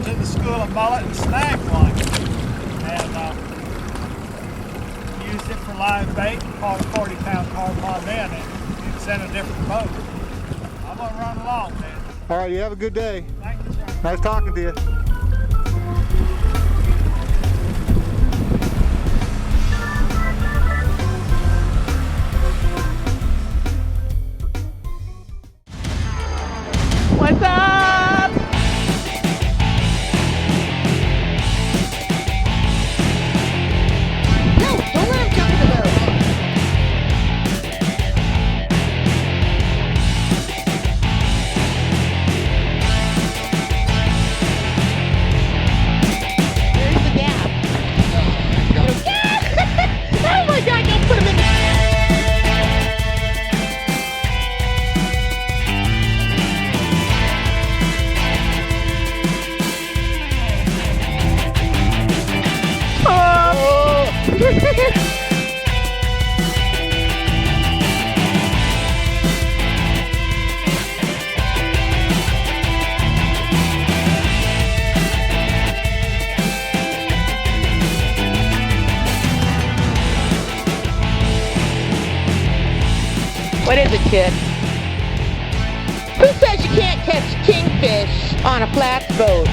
to the school of mullet and snagged one. And used it for live bait and caught a 40-pound carbon then. It's in a different boat. I'm going to run along, man. All right, you have a good day. Thank you, sir. Nice talking to you. What's up? No, don't let him jump in the boat. There's the gap. Oh my God, don't put him in the... What is it, kid? Who says you can't catch kingfish on a flats boat?